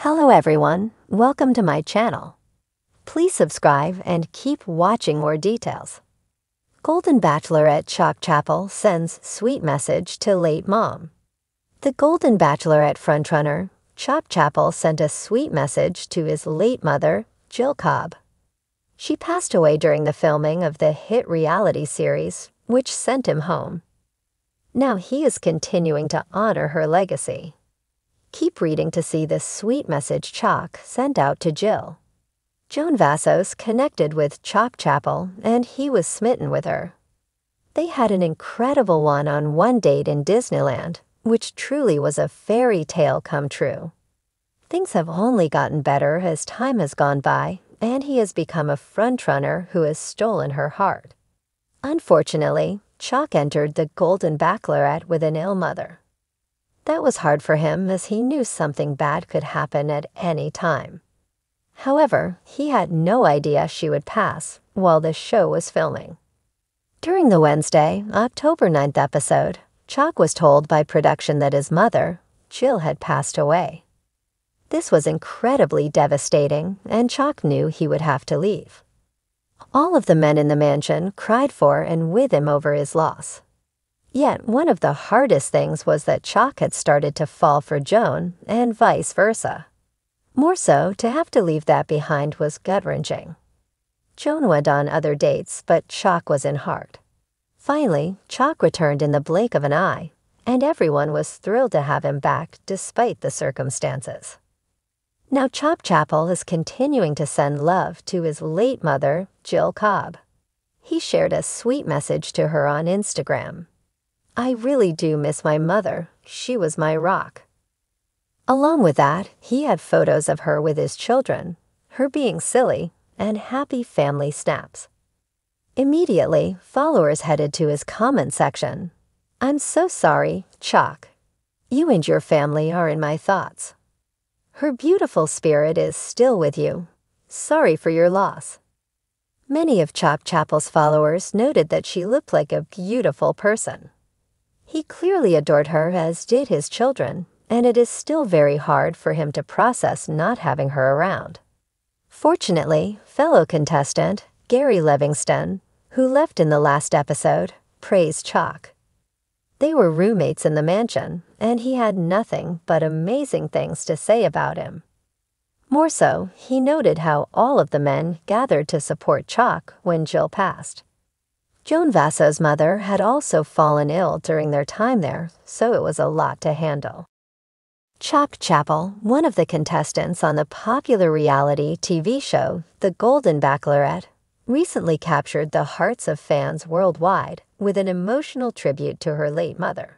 Hello everyone, welcome to my channel. Please subscribe and keep watching more details. Golden Bachelorette Chock Chapple sends sweet message to late mom. The Golden Bachelorette frontrunner, Chapple, sent a sweet message to his late mother, Jill Cobb. She passed away during the filming of the hit reality series, which sent him home. Now he is continuing to honor her legacy. Keep reading to see the sweet message Chock sent out to Jill. Joan Vassos connected with Chapple and he was smitten with her. They had an incredible one-on-one date in Disneyland, which truly was a fairy tale come true. Things have only gotten better as time has gone by, and he has become a frontrunner who has stolen her heart. Unfortunately, Chock entered the Golden Bachelorette with an ill mother. That was hard for him as he knew something bad could happen at any time. However, he had no idea she would pass while the show was filming. During the Wednesday, October 9th episode, Chock was told by production that his mother, Jill, had passed away. This was incredibly devastating, and Chock knew he would have to leave. All of the men in the mansion cried for and with him over his loss. Yet one of the hardest things was that Chock had started to fall for Joan and vice versa. More so, to have to leave that behind was gut-wrenching. Joan went on other dates, but Chock was in heart. Finally, Chock returned in the blink of an eye, and everyone was thrilled to have him back despite the circumstances. Now Chapple is continuing to send love to his late mother, Jill Cobb. He shared a sweet message to her on Instagram. "I really do miss my mother. She was my rock." Along with that, he had photos of her with his children, her being silly, and happy family snaps. Immediately, followers headed to his comment section. "I'm so sorry, Chock. You and your family are in my thoughts. Her beautiful spirit is still with you. Sorry for your loss." Many of Chapple's followers noted that she looked like a beautiful person. He clearly adored her, as did his children, and it is still very hard for him to process not having her around. Fortunately, fellow contestant Gary Livingston, who left in the last episode, praised Chock. They were roommates in the mansion, and he had nothing but amazing things to say about him. More so, he noted how all of the men gathered to support Chock when Jill passed. Joan Vassos' mother had also fallen ill during their time there, so it was a lot to handle. Chapple, one of the contestants on the popular reality TV show The Golden Bachelorette, recently captured the hearts of fans worldwide with an emotional tribute to her late mother.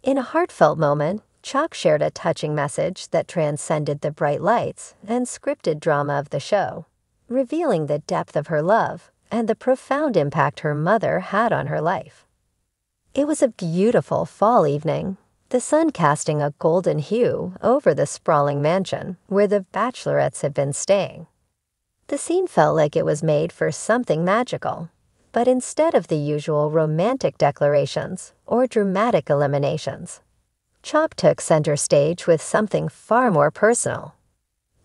In a heartfelt moment, Chock shared a touching message that transcended the bright lights and scripted drama of the show, revealing the depth of her love and the profound impact her mother had on her life. It was a beautiful fall evening, the sun casting a golden hue over the sprawling mansion where the Bachelorettes had been staying. The scene felt like it was made for something magical, but instead of the usual romantic declarations or dramatic eliminations, Chock took center stage with something far more personal.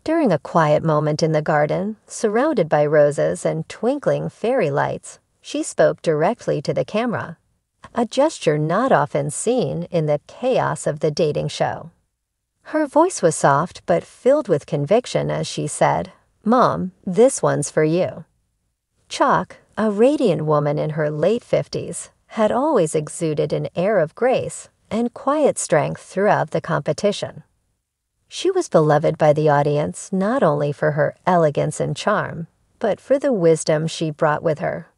During a quiet moment in the garden, surrounded by roses and twinkling fairy lights, she spoke directly to the camera, a gesture not often seen in the chaos of the dating show. Her voice was soft but filled with conviction as she said, "Mom, this one's for you." Chock, a radiant woman in her late 50s, had always exuded an air of grace and quiet strength throughout the competition. She was beloved by the audience not only for her elegance and charm, but for the wisdom she brought with her.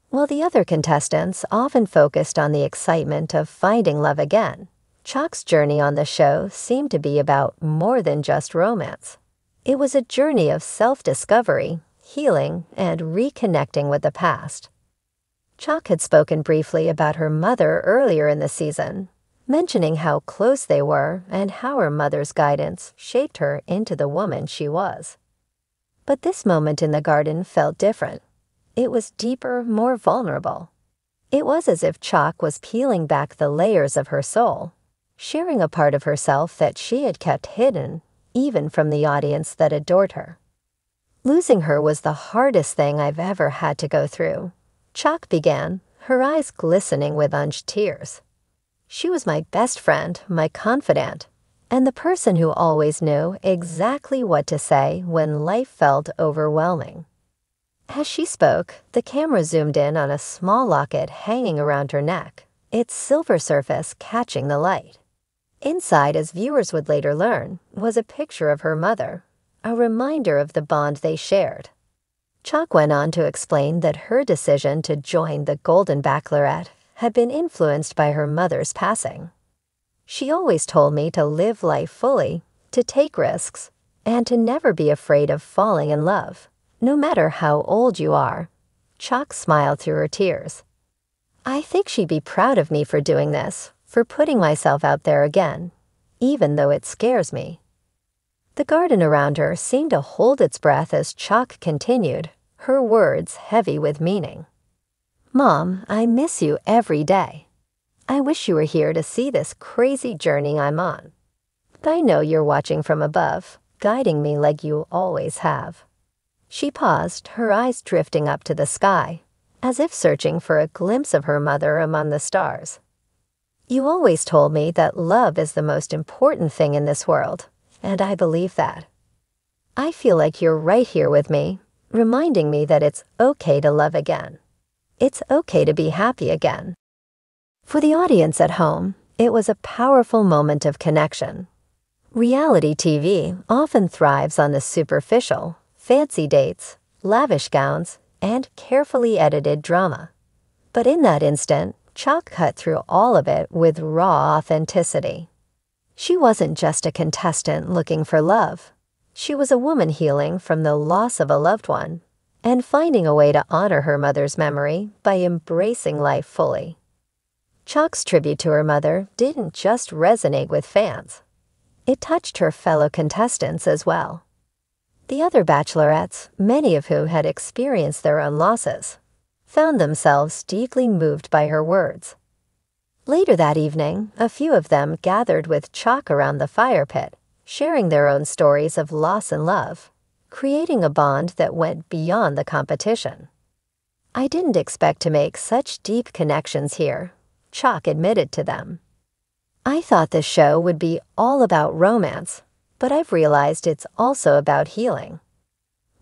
While the other contestants often focused on the excitement of finding love again, Chock's journey on the show seemed to be about more than just romance. It was a journey of self-discovery, healing, and reconnecting with the past. Chock had spoken briefly about her mother earlier in the season, mentioning how close they were and how her mother's guidance shaped her into the woman she was. But this moment in the garden felt different. It was deeper, more vulnerable. It was as if Chock was peeling back the layers of her soul, sharing a part of herself that she had kept hidden even from the audience that adored her. Losing her was the hardest thing I've ever had to go through, Chock began, her eyes glistening with unused tears. She was my best friend, my confidant, and the person who always knew exactly what to say when life felt overwhelming. As she spoke, the camera zoomed in on a small locket hanging around her neck, its silver surface catching the light. Inside, as viewers would later learn, was a picture of her mother, a reminder of the bond they shared. Chock went on to explain that her decision to join the Golden Bachelorette had been influenced by her mother's passing. She always told me to live life fully, to take risks, and to never be afraid of falling in love, no matter how old you are. Chock smiled through her tears. I think she'd be proud of me for doing this, for putting myself out there again, even though it scares me. The garden around her seemed to hold its breath as Chock continued, her words heavy with meaning. Mom, I miss you every day. I wish you were here to see this crazy journey I'm on. I know you're watching from above, guiding me like you always have. She paused, her eyes drifting up to the sky, as if searching for a glimpse of her mother among the stars. You always told me that love is the most important thing in this world, and I believe that. I feel like you're right here with me, reminding me that it's okay to love again. It's okay to be happy again. For the audience at home, it was a powerful moment of connection. Reality TV often thrives on the superficial, fancy dates, lavish gowns, and carefully edited drama. But in that instant, Chock cut through all of it with raw authenticity. She wasn't just a contestant looking for love. She was a woman healing from the loss of a loved one and finding a way to honor her mother's memory by embracing life fully. Chock's tribute to her mother didn't just resonate with fans. It touched her fellow contestants as well. The other bachelorettes, many of whom had experienced their own losses, found themselves deeply moved by her words. Later that evening, a few of them gathered with Chock around the fire pit, sharing their own stories of loss and love, creating a bond that went beyond the competition. I didn't expect to make such deep connections here, Chock admitted to them. I thought this show would be all about romance, but I've realized it's also about healing.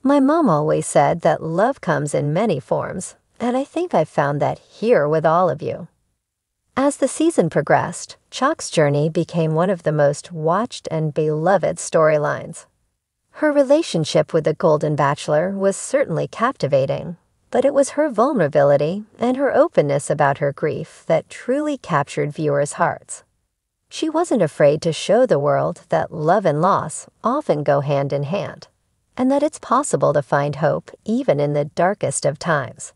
My mom always said that love comes in many forms, and I think I've found that here with all of you. As the season progressed, Chock's journey became one of the most watched and beloved storylines. Her relationship with the Golden Bachelor was certainly captivating, but it was her vulnerability and her openness about her grief that truly captured viewers' hearts. She wasn't afraid to show the world that love and loss often go hand in hand, and that it's possible to find hope even in the darkest of times.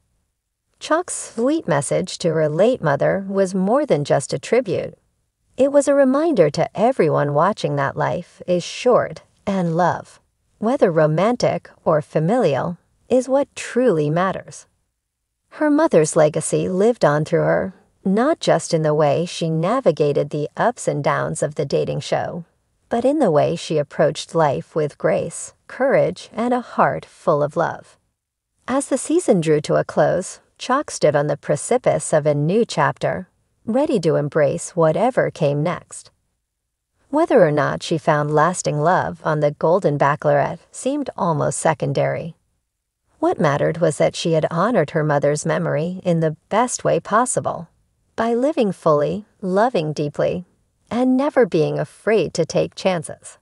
Chock's sweet message to her late mother was more than just a tribute. It was a reminder to everyone watching that life is short and love, whether romantic or familial, is what truly matters. Her mother's legacy lived on through her, not just in the way she navigated the ups and downs of the dating show, but in the way she approached life with grace, courage, and a heart full of love. As the season drew to a close, Chock stood on the precipice of a new chapter, ready to embrace whatever came next. Whether or not she found lasting love on the Golden Bachelorette seemed almost secondary. What mattered was that she had honored her mother's memory in the best way possible, by living fully, loving deeply, and never being afraid to take chances.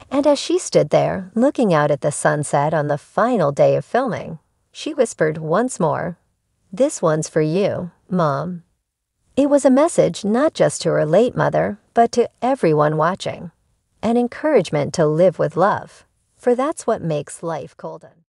And as she stood there, looking out at the sunset on the final day of filming, she whispered once more, "This one's for you, Mom." It was a message not just to her late mother, but to everyone watching. An encouragement to live with love, for that's what makes life golden.